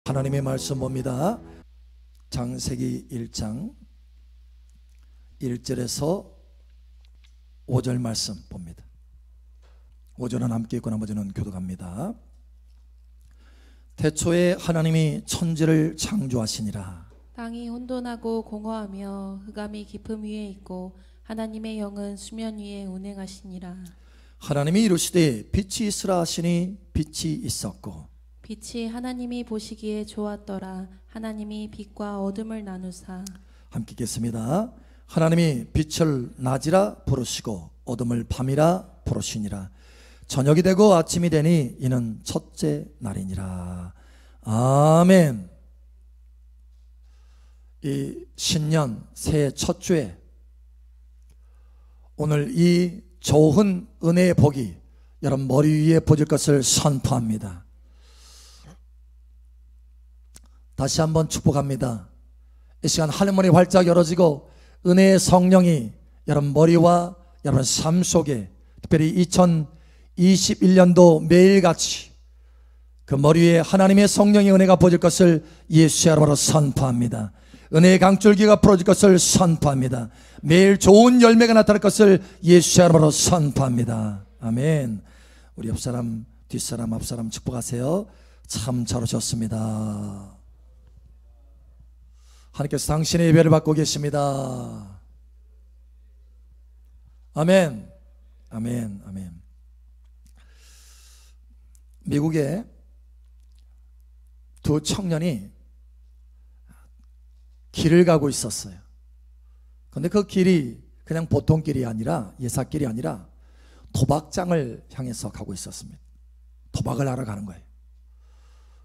하나님의 말씀 봅니다. 창세기 1장 1절에서 5절 말씀 봅니다. 5절은 함께 읽고 나머지는 교독합니다. 태초에 하나님이 천지를 창조하시니라. 땅이 혼돈하고 공허하며 흑암이 깊음 위에 있고 하나님의 영은 수면 위에 운행하시니라. 하나님이 이르시되 빛이 있으라 하시니 빛이 있었고 빛이 하나님이 보시기에 좋았더라. 하나님이 빛과 어둠을 나누사. 함께 읽겠습니다. 하나님이 빛을 낮이라 부르시고 어둠을 밤이라 부르시니라. 저녁이 되고 아침이 되니 이는 첫째 날이니라. 아멘. 이 신년 새해 첫 주에 오늘 이 좋은 은혜의 복이 여러분 머리 위에 퍼질 것을 선포합니다. 다시 한번 축복합니다. 이 시간 하늘문이 활짝 열어지고 은혜의 성령이 여러분 머리와 여러분 삶 속에 특별히 2021년도 매일같이 그 머리 위에 하나님의 성령의 은혜가 퍼질 것을 예수의 이름으로 선포합니다. 은혜의 강줄기가 풀어질 것을 선포합니다. 매일 좋은 열매가 나타날 것을 예수의 이름으로 선포합니다. 아멘. 우리 옆사람, 뒷사람, 앞사람 축복하세요. 참 잘 오셨습니다. 하나님께서 당신의 예배를 받고 계십니다. 아멘. 아멘. 아멘. 미국에 두 청년이 길을 가고 있었어요. 그런데 그 길이 그냥 보통 길이 아니라 예사길이 아니라 도박장을 향해서 가고 있었습니다. 도박을 하러 가는 거예요.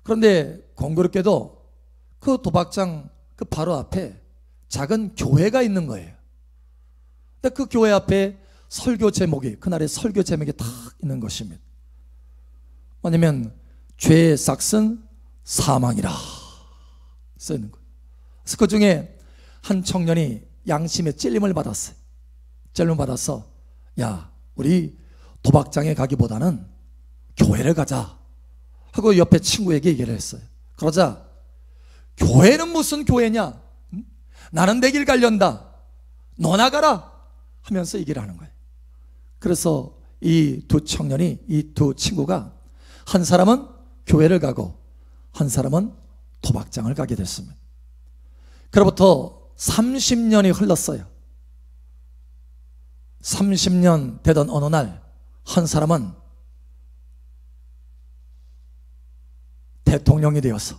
그런데 공교롭게도 그 도박장 그 바로 앞에 작은 교회가 있는 거예요. 근데 그 교회 앞에 설교 제목이, 그날의 설교 제목이 딱 있는 것입니다. 뭐냐면 죄의 삭은 사망이라 써 있는 거예요. 그래서 그 중에 한 청년이 양심의 찔림을 받았어요. 찔림을 받아서 야, 우리 도박장에 가기보다는 교회를 가자 하고 옆에 친구에게 얘기를 했어요. 그러자 교회는 무슨 교회냐? 나는 내 길 가련다. 너나 가라 하면서 얘기를 하는 거예요. 그래서 이 두 청년이, 이 두 친구가 한 사람은 교회를 가고 한 사람은 도박장을 가게 됐습니다. 그로부터 30년이 흘렀어요. 30년 되던 어느 날 한 사람은 대통령이 되어서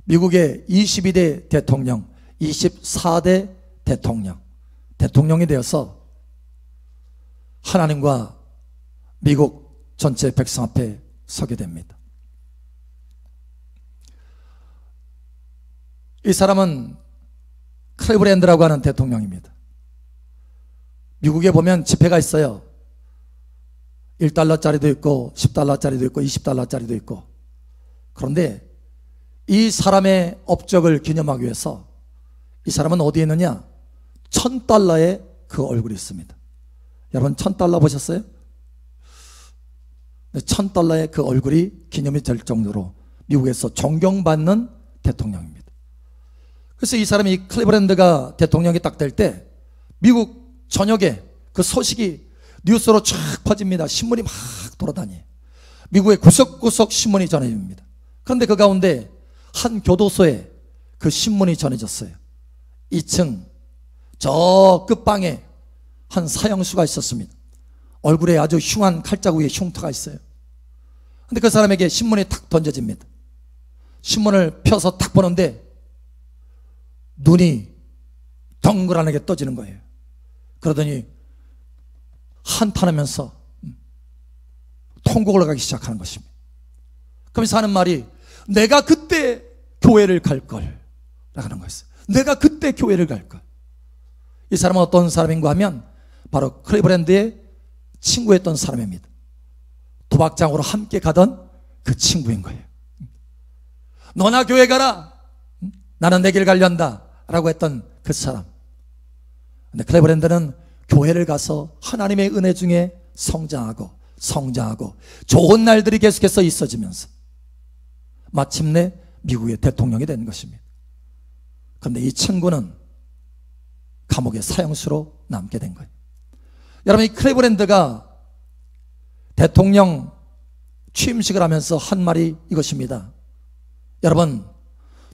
미국의 22대 대통령, 24대 대통령이 되어서 하나님과 미국 전체 백성 앞에 서게 됩니다. 이 사람은 클리브랜드라고 하는 대통령입니다. 미국에 보면 지폐가 있어요. 1달러짜리도 있고 10달러짜리도 있고 20달러짜리도 있고. 그런데 이 사람의 업적을 기념하기 위해서 이 사람은 어디에 있느냐? 1000달러의 그 얼굴이 있습니다. 여러분 1000달러 보셨어요? 1000달러의 그 얼굴이 기념이 될 정도로 미국에서 존경받는 대통령입니다. 그래서 이 사람이 클리브랜드가 대통령이 딱 될 때 미국 전역에 그 소식이 뉴스로 쫙 퍼집니다. 신문이 막 돌아다녀요. 미국의 구석구석 신문이 전해집니다. 그런데 그 가운데 한 교도소에 그 신문이 전해졌어요. 2층 저 끝방에 한 사형수가 있었습니다. 얼굴에 아주 흉한 칼자국에 흉터가 있어요. 근데 그 사람에게 신문이 탁 던져집니다. 신문을 펴서 탁 보는데 눈이 동그랗게 떠지는 거예요. 그러더니 한탄하면서 통곡을 하기 시작하는 것입니다. 그러면서 하는 말이 내가 그때 교회를 갈걸 라는 거였어요. 내가 그때 교회를 갈걸. 이 사람은 어떤 사람인가 하면 바로 클리브랜드의 친구였던 사람입니다. 도박장으로 함께 가던 그 친구인 거예요. 너나 교회 가라. 나는 내 길 가련다 라고 했던 그 사람. 근데 클리브랜드는 교회를 가서 하나님의 은혜 중에 성장하고 좋은 날들이 계속해서 있어지면서 마침내 미국의 대통령이 된 것입니다. 그런데 이 친구는 감옥의 사형수로 남게 된 거예요. 여러분, 이 클리브랜드가 대통령 취임식을 하면서 한 말이 이것입니다. 여러분,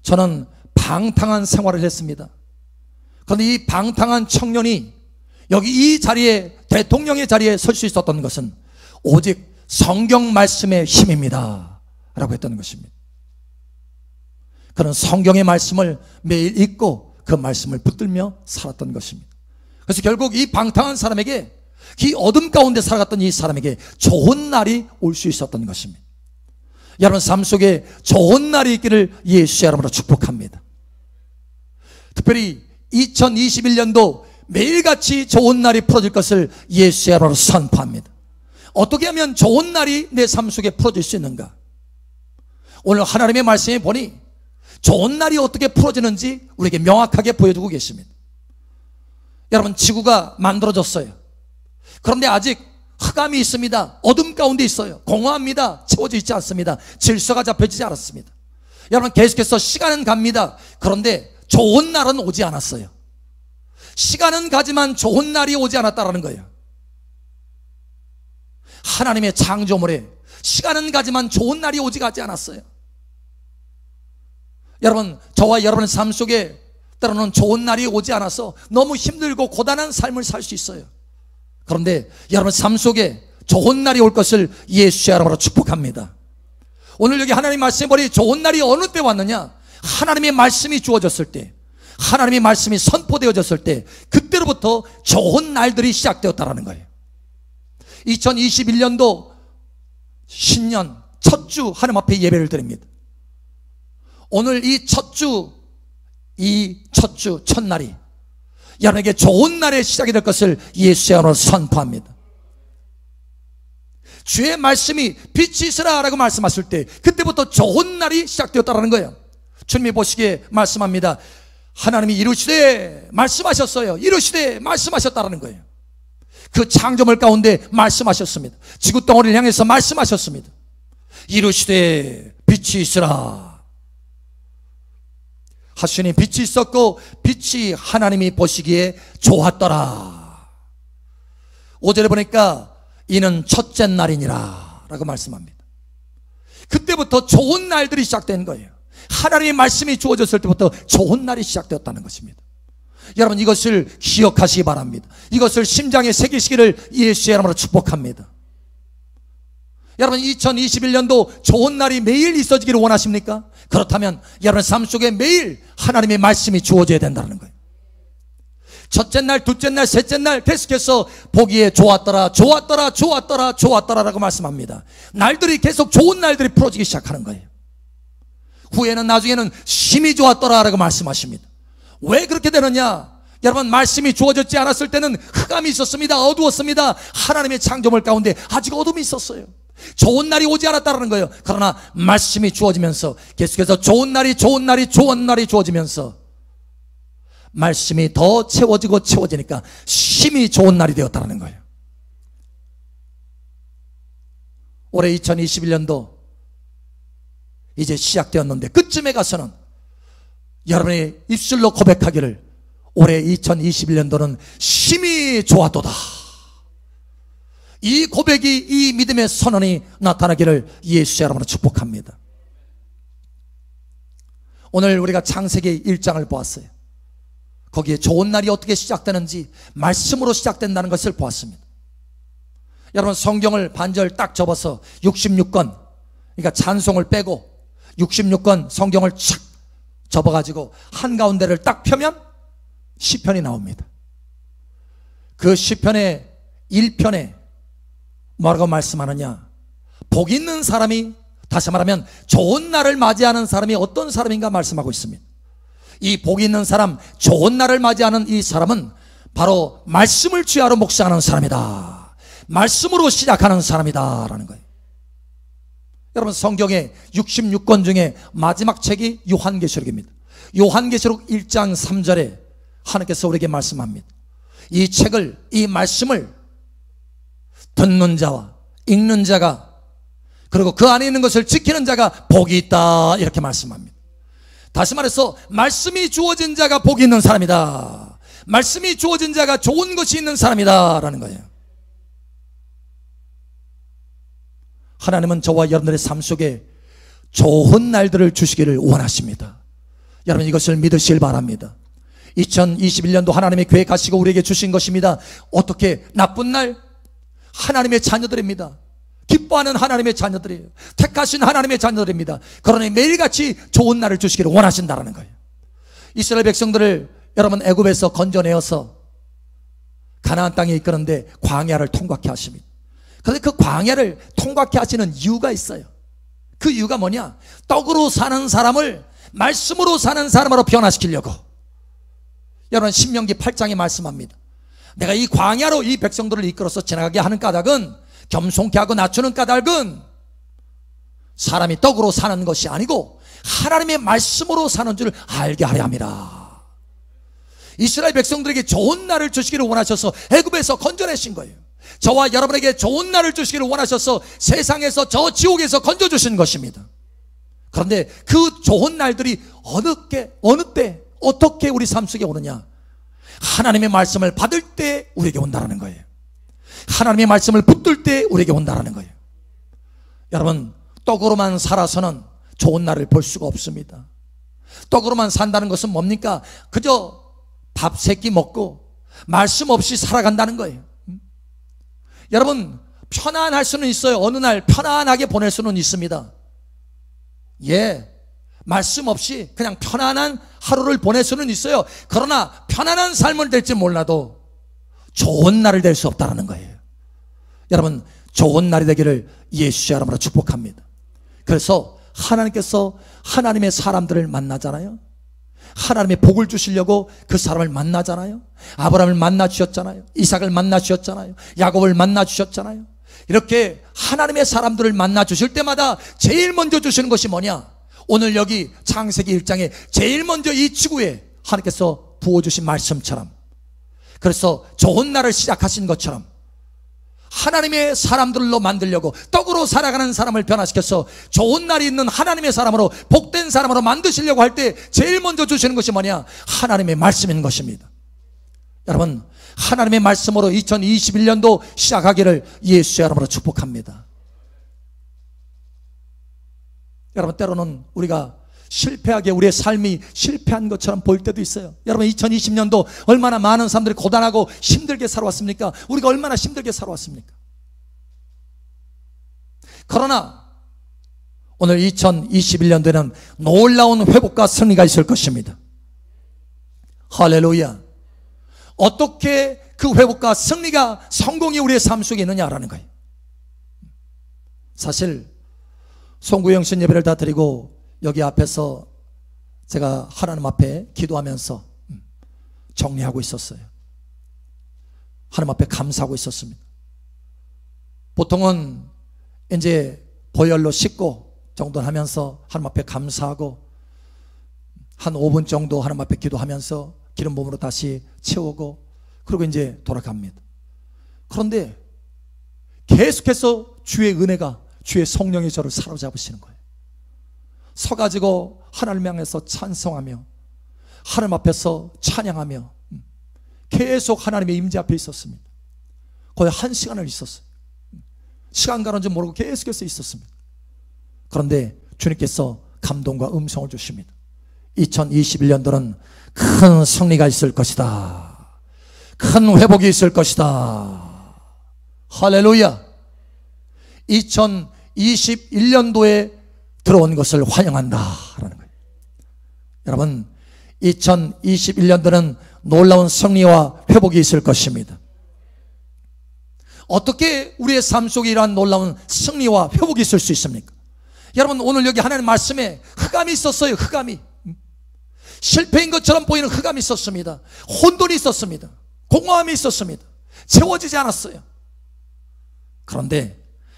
저는 방탕한 생활을 했습니다. 그런데 이 방탕한 청년이 여기 이 자리에, 대통령의 자리에 설 수 있었던 것은 오직 성경 말씀의 힘입니다 라고 했던 것입니다. 그는 성경의 말씀을 매일 읽고 그 말씀을 붙들며 살았던 것입니다. 그래서 결국 이 방탕한 사람에게, 이 어둠 가운데 살아갔던 이 사람에게 좋은 날이 올 수 있었던 것입니다. 여러분, 삶 속에 좋은 날이 있기를 예수의 이름으로 축복합니다. 특별히 2021년도 매일같이 좋은 날이 풀어질 것을 예수의 이름으로 선포합니다. 어떻게 하면 좋은 날이 내 삶 속에 풀어질 수 있는가? 오늘 하나님의 말씀에 보니 좋은 날이 어떻게 풀어지는지 우리에게 명확하게 보여주고 계십니다. 여러분, 지구가 만들어졌어요. 그런데 아직 흑암이 있습니다. 어둠 가운데 있어요. 공허합니다. 채워져 있지 않습니다. 질서가 잡혀지지 않았습니다. 여러분, 계속해서 시간은 갑니다. 그런데 좋은 날은 오지 않았어요. 시간은 가지만 좋은 날이 오지 않았다는 거예요. 하나님의 창조물에 시간은 가지만 좋은 날이 오지 가지 않았어요. 여러분, 저와 여러분의 삶 속에 때로는 좋은 날이 오지 않아서 너무 힘들고 고단한 삶을 살 수 있어요. 그런데 여러분 삶 속에 좋은 날이 올 것을 예수의 이름으로 축복합니다. 오늘 여기 하나님 말씀에 보니 좋은 날이 어느 때 왔느냐? 하나님의 말씀이 주어졌을 때, 하나님의 말씀이 선포되어졌을 때, 그때로부터 좋은 날들이 시작되었다는 거예요. 2021년도 신년 첫 주 하나님 앞에 예배를 드립니다. 오늘 이 첫 주, 첫날이 여러분에게 좋은 날의 시작이 될 것을 예수의 이름으로 선포합니다. 주의 말씀이 빛이 있으라 라고 말씀하실 때 그때부터 좋은 날이 시작되었다는 거예요. 주님이 보시기에 말씀합니다. 하나님이 이루시되 말씀하셨어요. 이루시되 말씀하셨다는 거예요. 그 창조물 가운데 말씀하셨습니다. 지구덩어리를 향해서 말씀하셨습니다. 이루시되 빛이 있으라 하시니 빛이 있었고 빛이 하나님이 보시기에 좋았더라. 5절에 보니까 이는 첫째 날이니라 라고 말씀합니다. 그때부터 좋은 날들이 시작된 거예요. 하나님의 말씀이 주어졌을 때부터 좋은 날이 시작되었다는 것입니다. 여러분, 이것을 기억하시기 바랍니다. 이것을 심장에 새기시기를 예수의 이름으로 축복합니다. 여러분, 2021년도 좋은 날이 매일 있어지기를 원하십니까? 그렇다면 여러분 삶 속에 매일 하나님의 말씀이 주어져야 된다는 거예요. 첫째 날, 둘째 날, 셋째 날 계속해서 보기에 좋았더라, 좋았더라, 좋았더라, 좋았더라 라고 말씀합니다. 날들이 계속 좋은 날들이 풀어지기 시작하는 거예요. 후에는 나중에는 심히 좋았더라 라고 말씀하십니다. 왜 그렇게 되느냐? 여러분, 말씀이 주어졌지 않았을 때는 흑암이 있었습니다. 어두웠습니다. 하나님의 창조물 가운데 아직 어둠이 있었어요. 좋은 날이 오지 않았다는 거예요. 그러나 말씀이 주어지면서 계속해서 좋은 날이 주어지면서 말씀이 더 채워지고 채워지니까 심히 좋은 날이 되었다는 거예요. 올해 2021년도 이제 시작되었는데 끝쯤에 가서는 여러분의 입술로 고백하기를 올해 2021년도는 심히 좋았도다. 이 고백이, 이 믿음의 선언이 나타나기를 예수의 이름으로 축복합니다. 오늘 우리가 창세기 1장을 보았어요. 거기에 좋은 날이 어떻게 시작되는지 말씀으로 시작된다는 것을 보았습니다. 여러분, 성경을 반절 딱 접어서 66권, 그러니까 찬송을 빼고 66권 성경을 착 접어가지고 한가운데를 딱 펴면 시편이 나옵니다. 그 시편의 1편에 뭐라고 말씀하느냐? 복 있는 사람이, 다시 말하면 좋은 날을 맞이하는 사람이 어떤 사람인가 말씀하고 있습니다. 이 복 있는 사람, 좋은 날을 맞이하는 이 사람은 바로 말씀을 주야로 묵상하는 사람이다. 말씀으로 시작하는 사람이다 라는 거예요. 여러분, 성경의 66권 중에 마지막 책이 요한계시록입니다. 요한계시록 1장 3절에 하나님께서 우리에게 말씀합니다. 이 책을, 이 말씀을 듣는 자와 읽는 자가 그리고 그 안에 있는 것을 지키는 자가 복이 있다, 이렇게 말씀합니다. 다시 말해서 말씀이 주어진 자가 복이 있는 사람이다, 말씀이 주어진 자가 좋은 것이 있는 사람이다 라는 거예요. 하나님은 저와 여러분들의 삶 속에 좋은 날들을 주시기를 원하십니다. 여러분, 이것을 믿으시길 바랍니다. 2021년도 하나님의 계획하시고 우리에게 주신 것입니다. 어떻게? 나쁜 날 하나님의 자녀들입니다. 기뻐하는 하나님의 자녀들이에요. 택하신 하나님의 자녀들입니다. 그러니 매일같이 좋은 날을 주시기를 원하신다는 거예요. 이스라엘 백성들을 여러분 애굽에서 건져내어서 가나안 땅에 이끄는데 광야를 통과케 하십니다. 그런데 그 광야를 통과케 하시는 이유가 있어요. 그 이유가 뭐냐? 떡으로 사는 사람을 말씀으로 사는 사람으로 변화시키려고. 여러분, 신명기 8장에 말씀합니다. 내가 이 광야로 이 백성들을 이끌어서 지나가게 하는 까닭은, 겸손케 하고 낮추는 까닭은 사람이 떡으로 사는 것이 아니고 하나님의 말씀으로 사는 줄 알게 하려 함이라. 이스라엘 백성들에게 좋은 날을 주시기를 원하셔서 애굽에서 건져내신 거예요. 저와 여러분에게 좋은 날을 주시기를 원하셔서 세상에서, 저 지옥에서 건져주신 것입니다. 그런데 그 좋은 날들이 어느 때 어떻게 우리 삶 속에 오느냐? 하나님의 말씀을 받을 때 우리에게 온다는 거예요. 하나님의 말씀을 붙들 때 우리에게 온다는 거예요. 여러분, 떡으로만 살아서는 좋은 날을 볼 수가 없습니다. 떡으로만 산다는 것은 뭡니까? 그저 밥 세 끼 먹고 말씀 없이 살아간다는 거예요. 여러분, 편안할 수는 있어요. 어느 날 편안하게 보낼 수는 있습니다. 예, 말씀 없이 그냥 편안한 하루를 보낼 수는 있어요. 그러나 편안한 삶을 될지 몰라도 좋은 날을 될 수 없다는 거예요. 여러분, 좋은 날이 되기를 예수의 이름으로 축복합니다. 그래서 하나님께서 하나님의 사람들을 만나잖아요. 하나님의 복을 주시려고 그 사람을 만나잖아요. 아브라함을 만나 주셨잖아요. 이삭을 만나 주셨잖아요. 야곱을 만나 주셨잖아요. 이렇게 하나님의 사람들을 만나 주실 때마다 제일 먼저 주시는 것이 뭐냐? 오늘 여기 창세기 1장에 제일 먼저 이 지구에 하나님께서 부어주신 말씀처럼, 그래서 좋은 날을 시작하신 것처럼 하나님의 사람들로 만들려고 떡으로 살아가는 사람을 변화시켜서 좋은 날이 있는 하나님의 사람으로, 복된 사람으로 만드시려고 할 때 제일 먼저 주시는 것이 뭐냐? 하나님의 말씀인 것입니다. 여러분, 하나님의 말씀으로 2021년도 시작하기를 예수의 이름으로 축복합니다. 여러분, 때로는 우리가 실패하게, 우리의 삶이 실패한 것처럼 보일 때도 있어요. 여러분, 2020년도 얼마나 많은 사람들이 고단하고 힘들게 살아왔습니까? 우리가 얼마나 힘들게 살아왔습니까? 그러나 오늘 2021년도에는 놀라운 회복과 승리가 있을 것입니다. 할렐루야. 어떻게 그 회복과 승리가, 성공이 우리의 삶 속에 있느냐라는 거예요. 사실 송구영신 예배를 다 드리고 여기 앞에서 제가 하나님 앞에 기도하면서 정리하고 있었어요. 하나님 앞에 감사하고 있었습니다. 보통은 이제 보혈로 씻고 정도는 하면서 하나님 앞에 감사하고 한 5분 정도 하나님 앞에 기도하면서 기름 부음으로 다시 채우고 그리고 이제 돌아갑니다. 그런데 계속해서 주의 은혜가, 주의 성령이 저를 사로잡으시는 거예요. 서가지고 하나님 향해서 찬송하며 하나님 앞에서 찬양하며 계속 하나님의 임재 앞에 있었습니다. 거의 1시간을 있었어요. 시간 가는 줄 모르고 계속해서 있었습니다. 그런데 주님께서 감동과 음성을 주십니다. 2021년도는 큰 승리가 있을 것이다. 큰 회복이 있을 것이다. 할렐루야. 2021년도에 들어온 것을 환영한다 라는 거예요. 여러분, 2021년도는 놀라운 승리와 회복이 있을 것입니다. 어떻게 우리의 삶 속에 이러한 놀라운 승리와 회복이 있을 수 있습니까? 여러분, 오늘 여기 하나님 말씀에 흑암이 있었어요. 흑암이, 실패인 것처럼 보이는 흑암이 있었습니다. 혼돈이 있었습니다. 공허함이 있었습니다. 채워지지 않았어요. 그런데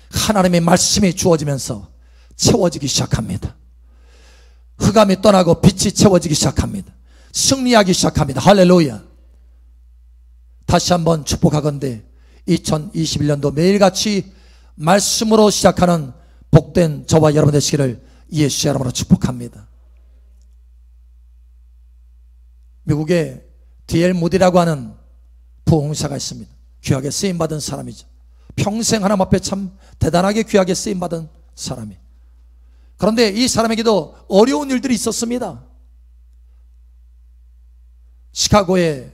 하나님의 말씀이 주어지면서 채워지기 시작합니다. 흑암이 떠나고 빛이 채워지기 시작합니다. 승리하기 시작합니다. 할렐루야. 다시 한번 축복하건대 2021년도 매일같이 말씀으로 시작하는 복된 저와 여러분 되시기를 예수의 이름으로 축복합니다. 미국에 D.L. 무디라고 하는 부흥사가 있습니다. 귀하게 쓰임받은 사람이죠. 평생 하나님 앞에 참 대단하게 귀하게 쓰임받은 사람이. 그런데 이 사람에게도 어려운 일들이 있었습니다. 시카고에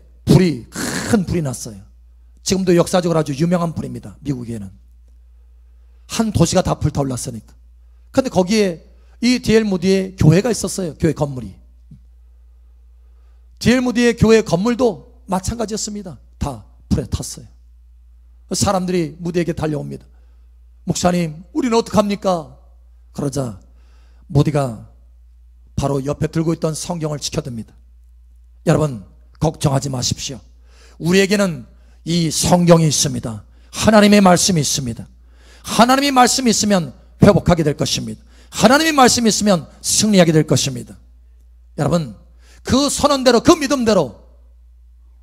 큰 불이 났어요. 지금도 역사적으로 아주 유명한 불입니다. 미국에는 한 도시가 다 불타올랐으니까. 그런데 거기에 이 D.L. 무디의 교회가 있었어요. 교회 건물이. D.L. 무디의 교회 건물도 마찬가지였습니다. 다 불에 탔어요. 사람들이 무디에게 달려옵니다. 목사님, 우리는 어떡합니까? 그러자 무디가 바로 옆에 들고 있던 성경을 지켜듭니다. 여러분, 걱정하지 마십시오. 우리에게는 이 성경이 있습니다. 하나님의 말씀이 있습니다. 하나님의 말씀이 있으면 회복하게 될 것입니다. 하나님의 말씀이 있으면 승리하게 될 것입니다. 여러분, 그 선언대로, 그 믿음대로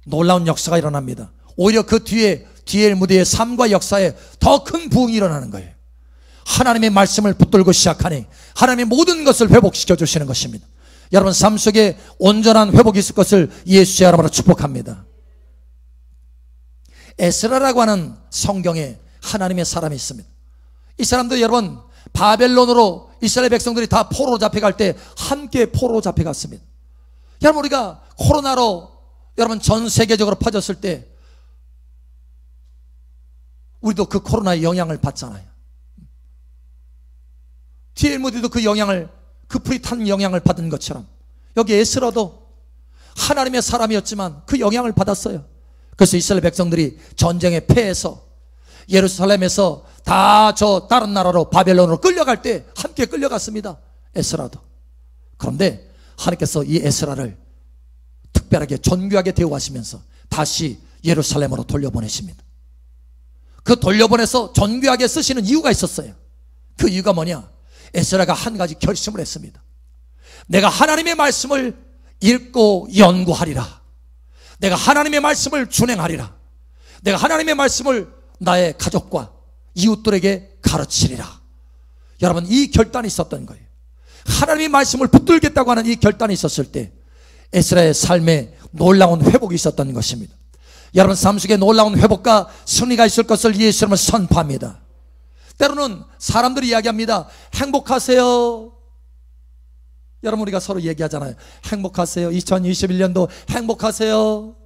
놀라운 역사가 일어납니다. 오히려 그 뒤에 D.L. 무디의 삶과 역사에 더 큰 부흥이 일어나는 거예요. 하나님의 말씀을 붙들고 시작하니 하나님의 모든 것을 회복시켜 주시는 것입니다. 여러분 삶 속에 온전한 회복이 있을 것을 예수의 이름으로 축복합니다. 에스라라고 하는 성경에 하나님의 사람이 있습니다. 이 사람도 여러분 바벨론으로 이스라엘 백성들이 다 포로로 잡혀갈 때 함께 포로로 잡혀갔습니다. 여러분 우리가 코로나로 여러분 전 세계적으로 퍼졌을 때 우리도 그 코로나의 영향을 받잖아요. D.L. 무디도 그 영향을, 그 불이 탄 영향을 받은 것처럼 여기 에스라도 하나님의 사람이었지만 그 영향을 받았어요. 그래서 이스라엘 백성들이 전쟁에 패해서 예루살렘에서 다 저 다른 나라로 바벨론으로 끌려갈 때 함께 끌려갔습니다. 에스라도. 그런데 하나님께서 이 에스라를 특별하게 존귀하게 대우하시면서 다시 예루살렘으로 돌려보내십니다. 그 돌려보내서 존귀하게 쓰시는 이유가 있었어요. 그 이유가 뭐냐? 에스라가 한 가지 결심을 했습니다. 내가 하나님의 말씀을 읽고 연구하리라. 내가 하나님의 말씀을 준행하리라. 내가 하나님의 말씀을 나의 가족과 이웃들에게 가르치리라. 여러분 이 결단이 있었던 거예요. 하나님의 말씀을 붙들겠다고 하는 이 결단이 있었을 때 에스라의 삶에 놀라운 회복이 있었던 것입니다. 여러분 삶 속에 놀라운 회복과 승리가 있을 것을 예수님은 선포합니다. 때로는 사람들이 이야기합니다. 행복하세요. 여러분 우리가 서로 얘기하잖아요. 행복하세요. 2021년도 행복하세요.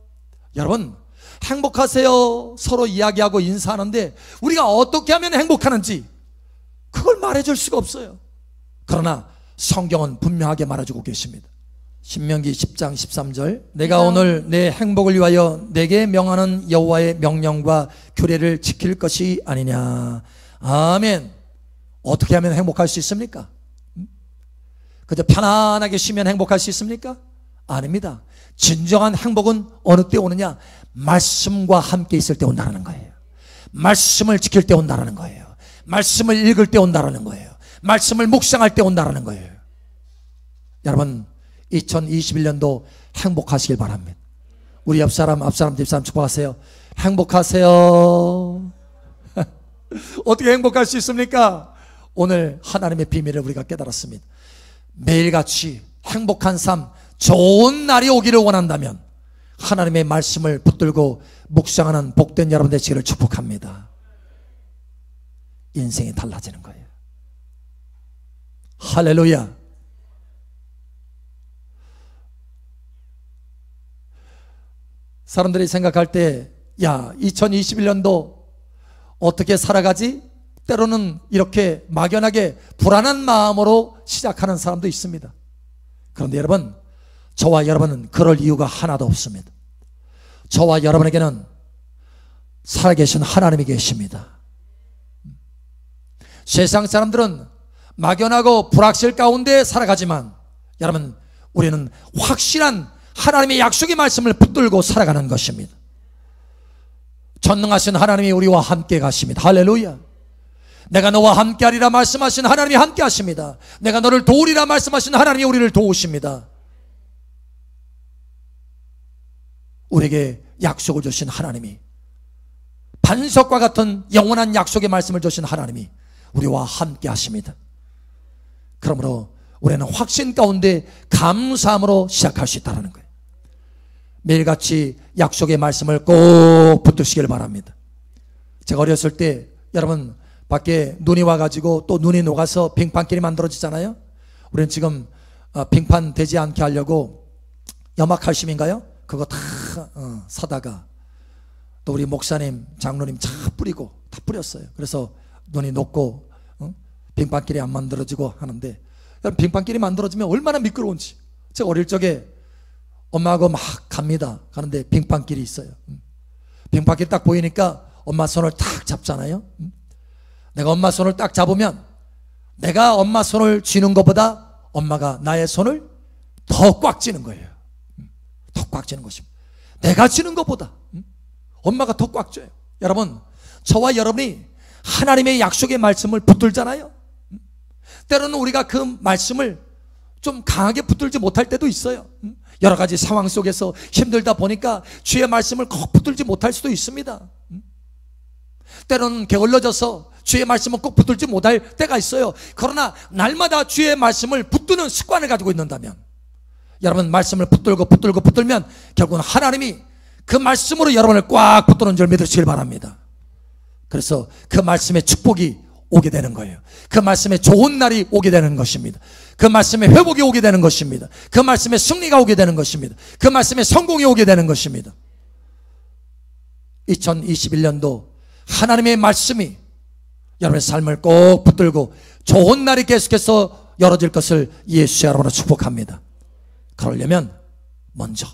여러분 행복하세요 서로 이야기하고 인사하는데 우리가 어떻게 하면 행복하는지 그걸 말해줄 수가 없어요. 그러나 성경은 분명하게 말해주고 계십니다. 신명기 10장 13절 내가 오늘 내 행복을 위하여 내게 명하는 여호와의 명령과 규례를 지킬 것이 아니냐. 아멘. 어떻게 하면 행복할 수 있습니까? 그저 편안하게 쉬면 행복할 수 있습니까? 아닙니다. 진정한 행복은 어느 때 오느냐? 말씀과 함께 있을 때 온다는 거예요. 말씀을 지킬 때 온다는 거예요. 말씀을 읽을 때 온다는 거예요. 말씀을 묵상할 때 온다는 거예요. 여러분 2021년도 행복하시길 바랍니다. 우리 옆사람 앞사람 뒷사람 축복하세요. 행복하세요. 어떻게 행복할 수 있습니까? 오늘 하나님의 비밀을 우리가 깨달았습니다. 매일같이 행복한 삶, 좋은 날이 오기를 원한다면 하나님의 말씀을 붙들고 묵상하는 복된 여러분 되시기를 축복합니다. 인생이 달라지는 거예요. 할렐루야. 사람들이 생각할 때 야 2021년도 어떻게 살아가지? 때로는 이렇게 막연하게 불안한 마음으로 시작하는 사람도 있습니다. 그런데 여러분 저와 여러분은 그럴 이유가 하나도 없습니다. 저와 여러분에게는 살아계신 하나님이 계십니다. 세상 사람들은 막연하고 불확실 가운데 살아가지만 여러분 우리는 확실한 하나님의 약속의 말씀을 붙들고 살아가는 것입니다. 전능하신 하나님이 우리와 함께 가십니다. 할렐루야. 내가 너와 함께하리라 말씀하신 하나님이 함께 하십니다. 내가 너를 도우리라 말씀하신 하나님이 우리를 도우십니다. 우리에게 약속을 주신 하나님이 반석과 같은 영원한 약속의 말씀을 주신 하나님이 우리와 함께 하십니다. 그러므로 우리는 확신 가운데 감사함으로 시작할 수 있다는 거예요. 매일같이 약속의 말씀을 꼭 붙드시길 바랍니다. 제가 어렸을 때 여러분 밖에 눈이 와가지고 또 눈이 녹아서 빙판길이 만들어지잖아요. 우리는 지금 빙판 되지 않게 하려고 염화칼슘인가요? 그거 다 사다가 또 우리 목사님, 장로님 다 뿌리고 다 뿌렸어요. 그래서 눈이 녹고 빙판길이 안 만들어지고 하는데, 여러분 빙판길이 만들어지면 얼마나 미끄러운지. 제가 어릴 적에 엄마하고 막 갑니다. 가는데 빙판길이 있어요. 빙판길 딱 보이니까 엄마 손을 딱 잡잖아요. 내가 엄마 손을 딱 잡으면 내가 엄마 손을 쥐는 것보다 엄마가 나의 손을 더 꽉 쥐는 거예요. 더 꽉 쥐는 것입니다. 내가 쥐는 것보다 엄마가 더 꽉 쥐어요. 여러분, 저와 여러분이 하나님의 약속의 말씀을 붙들잖아요. 때로는 우리가 그 말씀을 좀 강하게 붙들지 못할 때도 있어요. 여러 가지 상황 속에서 힘들다 보니까 주의 말씀을 꼭 붙들지 못할 수도 있습니다. 때로는 게을러져서 주의 말씀을 꼭 붙들지 못할 때가 있어요. 그러나 날마다 주의 말씀을 붙드는 습관을 가지고 있는다면, 여러분 말씀을 붙들면 결국은 하나님이 그 말씀으로 여러분을 꽉 붙드는 줄 믿으시길 바랍니다. 그래서 그 말씀의 축복이 오게 되는 거예요. 그 말씀의 좋은 날이 오게 되는 것입니다. 그 말씀의 회복이 오게 되는 것입니다. 그 말씀의 승리가 오게 되는 것입니다. 그 말씀의 성공이 오게 되는 것입니다. 2021년도 하나님의 말씀이 여러분의 삶을 꼭 붙들고 좋은 날이 계속해서 열어질 것을 예수의 이름으로 축복합니다. 그러려면 먼저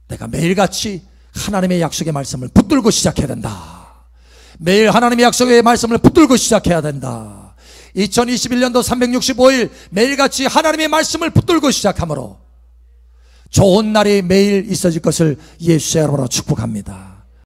내가 매일같이 하나님의 약속의 말씀을 붙들고 시작해야 된다. 매일 하나님의 약속의 말씀을 붙들고 시작해야 된다. 2021년도 365일 매일같이 하나님의 말씀을 붙들고 시작하므로 좋은 날이 매일 있어질 것을 예수의 이름으로 축복합니다.